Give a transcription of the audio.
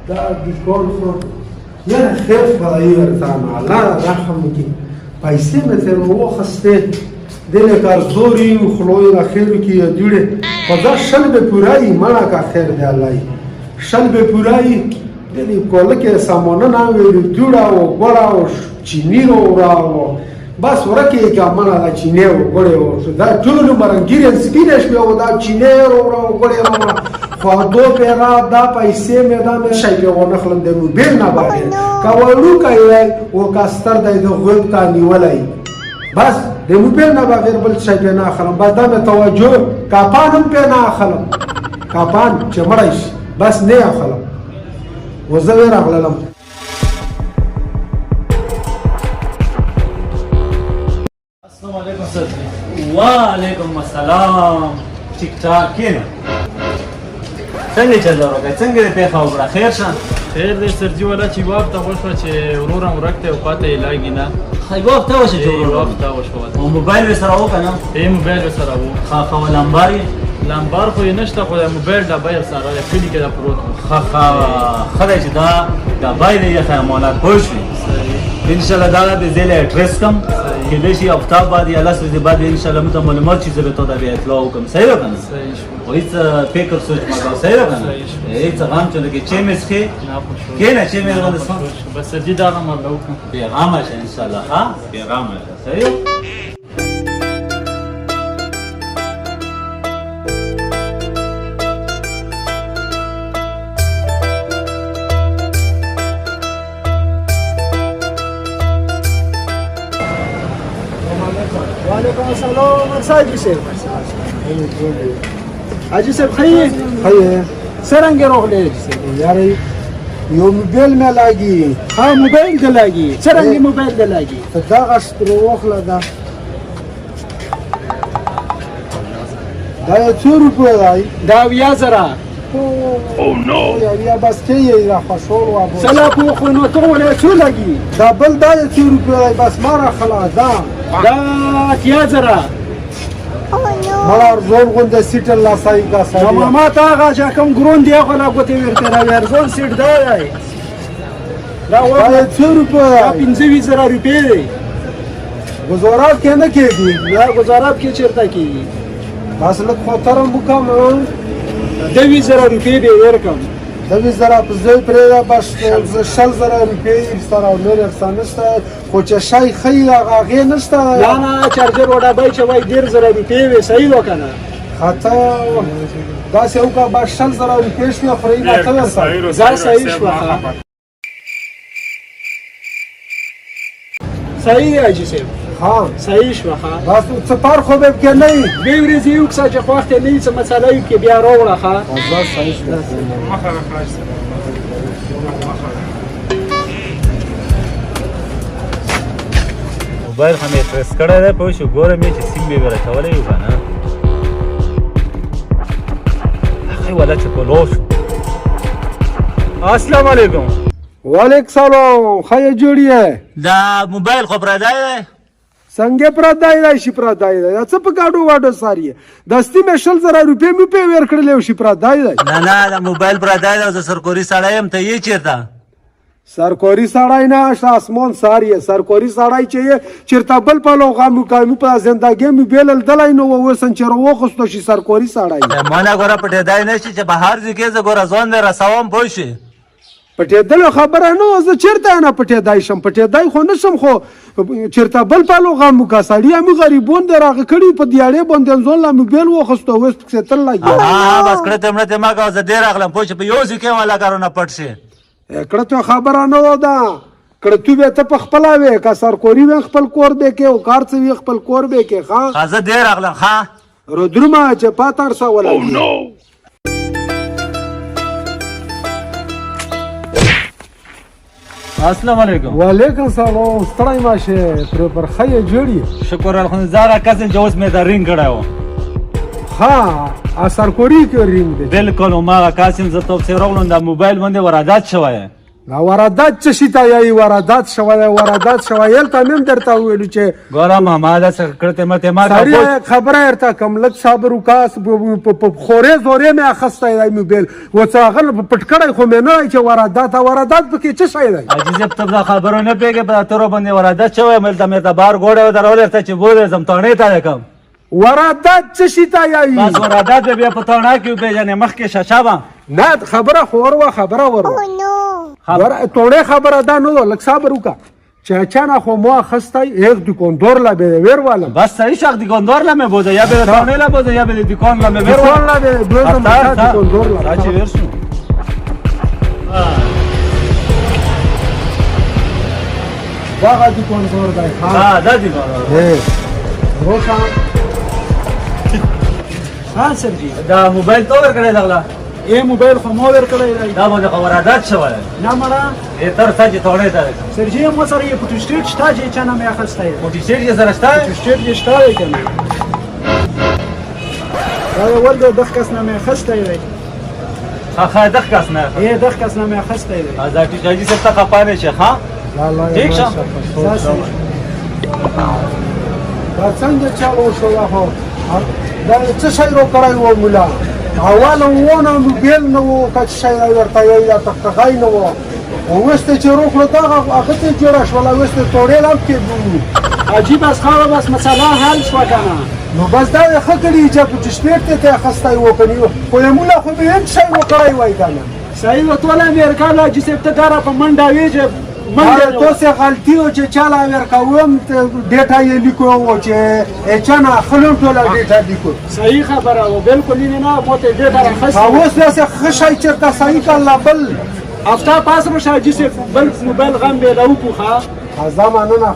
دا ډیسکاونټ خو یاره خیر خدایي ورته الله رحم وکړي پیسې مې ترې واخیستې دې لکه زوري خلوی را خیر وکړي جوړې خو دا شل به پوره وي مړه کا خیر دی الله شل به پوره وي دې کوله کې سامانه نه وي جوړه او ګوړه او چینی راوړه بس ورکه که مانا دا چینه و گوڑه و دا جلو مرنگیرین سپینش بیا و دا چینه رو گوڑه رو خوا دو پیرا دا پیسه میدام شای و نخلم ده موبیل نباده که ولو که و کستر ده ده غیب که نیولای بس ده موبیل نباده بل شای پی ناخلم بس دا می توجه کپانم پی ناخلم کپان چه مرایش بس نه اخلم و زویر اخلم वालेकुम अस्सलाम ठीक ठाक के ना څنګه چل راغی څنګه دې په خبره خیر شه خیر دې سرجی ولا چې واب ته وشو چې ورورم ورکته او پاته علاج نه خای واب ته وشه جوړ واب ته وشو او موبایل سره و کنه موبایل سره و خا لمبار خو نشته خو موبایل دا بیر سره کلی کې دا پروت خا خدای چې دا بای دې امانت پوښي ان شاء الله دا به زله اډرس کم کله شي افتاب باندې الله سوزي باندې ان شاء الله مت معلومات چیزه به تو دا به اطلاع وکم صحیح وکنه صحیح شو او هیڅ فکر سوچ ما صحیح وکنه هیڅ غم چونه کې چې مسخه کنه چې مې باندې سم بس سرجی دا ما لوکم پیغام شه ان شاء الله ها پیغام صحیح وعلیکم السلام ارساجی صاحب حاجی صاحب خیر څرنګه راغلی یاره یو موبایل مې لاګي ها موبایل دې لاګي څرنګه موبایل دې لاګي دا غشت واخله دا یو څو روپۍ دی دا 20000 او نو یا بس کې یې را خوشول و ابو سلا کو خو نو ته ولې څو لاګي دا بل دا یو څو روپۍ بس ما را خلا دا 20000 ملار زون غونده سیټ الله سای کا سای ما تا هغه چې کوم ګرون دی خو لا کوته ورته را ورزون سیټ دی دا وایي 200 روپۍ 25000 روپۍ دی گزارات کې نه کېږي یا گزارات کې چیرته کېږي بس لږ خطرم وکم 20000 روپۍ به ورکم 20000 په ځای پرې بس 20000 روپۍ سره نور افسانه نشته خو چې شای خی هغه نشته نه چارجر وډا بای چې وای 10000 روپۍ وي صحیح وکنه خاطر دا څه وکړه بس 20000 روپۍ شو خوري نه ته سره صحیح شو صحیح دی اجي صاحب ها صحیح شو ها بس څه پر خو به کې نه به ورځي یو څه چې وخت نه څه مسله یو کې بیا راوړه ها بس صحیح شو مخه راخلاص موبایل هم یې پرس کړی دی پوه شو ګوره مې چې سیم مې به راچولی یو که نه هغې ولا چې پلو شو السلام علیکم وعلیکم سلام خیر جوړیه دا موبایل خو پردی دی څنګه پردی دی شي پردی دی څه په ګاډو واډو ساری دستي مې 20000 روپۍ مې په ور کړلې شي پردی دی نه دا موبایل پردی دی زه سرکوري سړی یم ته یې چېرته سرکوري سړی نه آسمان ساری سرکوري سړی چې چیرته بل په لوغه مقام په زندګۍ مې بیل دلای نو وسن چر وخستو شي سرکوري سړی مانا ګوره پټېدای نه شي چې بهر ځکه زه ګوره ځان دې رسوم پوه شي پټېدل خبره نه زه چیرته نه پټېدای شم پټېدای خو نشم خو چیرته بل په لوغه مقاصدی امي غریبون دراغه کړي په دیاړې باندې ځون لا موبایل وخستو وست څه تل لګي بس کړه ته مړه ته ما کا زه ډیر اغلم پوه شي په یو ځکه والا کارونه پټ شي کړه ته خبره نه و ده کړه تو به ته په خپل وې کا سرکوري و خپل کور به کې او کار څه وی خپل کور به کې ښا زه ډیر اغلم ښا رو درما چې پاتار سا ولا او نو السلام علیکم وعلیکم السلام ستړی ماشه پر خیر جوړی شکر الحمدلله کسن جوز مې دا رینګ کړو ها سرکوري کې رینګ دی بالکل ما قاسم زه تو سره ولون دا موبایل باندې ورادات شوی واردات څه شي ته یې واردات شوی یلته مې هم درته وویلو چې ګوره ماما داسې کړته مته ما سړی خبره درته کوم لږ صبر وکړه په خورې زورې مې اخیستی دی موبایل اوس هغه پټ کړی خو مې نه دی چې واردات پکې څه شی دی حاجي صاحب ته دا خبرو نه پوهېږې په تورو باندې واردات شوی مې ته بار ګوډه ودرولې ته چې بولېږم تڼۍ ته کوم واردات څه شي ته یایي بس واردات به بیا په تڼا کې وپېژنې مخکې ششابه نه خبره خو ور توړې خبره دا نه ده لږ صبر وکړه چې اچانک خو ما اخیستی یک دوکاندار لا به ویر والم بس صحیح شخ دیکاندار لا مې بوده یا به تڼۍ لا بوده یا به دیکان لا مې ویر دوکان لا به دوزم دوکاندار لا راځي ویر شو واغه دوکاندار دی ها دا دیکاندار روشا ها سرجی دا موبایل تو ورکړی دغلا یہ موبایل خو ما ورکړی دی دا باندې خو واردات شوی نه مړه تر څه چې تڼۍ ته کوم سرجی مو سره یې فوټوسټیټ شته چې چا نه مې اخیستی دی فوټوسټیټ یې سره شته فوټوسټیټ یې شته دی که نه دا یې ول دغه کس نه مې اخیستی دی ښه دغه کس نه یې دغه کس نه مې اخیستی دی دا ټیک حاجي صاحب ته خفه نه شي ښه ټیک شه دا څنګه چالو شو هغه دا څه شی راکړی و ملا اوله ونه موبایل نه و که څه شی ورته یې یا تختغی نه و اوس ته چې روکړو دغه هغه ته جوړه شوله اوس ته توړې لا پکې عجیب از خاوه بس مسله حل شوه که نه نو بس دا یې ښه کړي چې فوټوسټیټ ته یې اخیستی و که نه خو یې مولا خو به هېڅ شی وکړی وای که نه صحیح و ټوله امریکا له حاجي صاحب ته داره په منډه وې چې تو سے غلطی ہو چې چاله ورکوم ډیټا یې لیکو او چې چانه خلون ټوله ډیټا لیکو صحیح خبره و بالکل نه مو ته ډیټا راخص اوس داسې خشای چرته صحیح کړل بل افتا پاس رو شاجي سے بل موبایل غم به لو کو ښا زمانه نه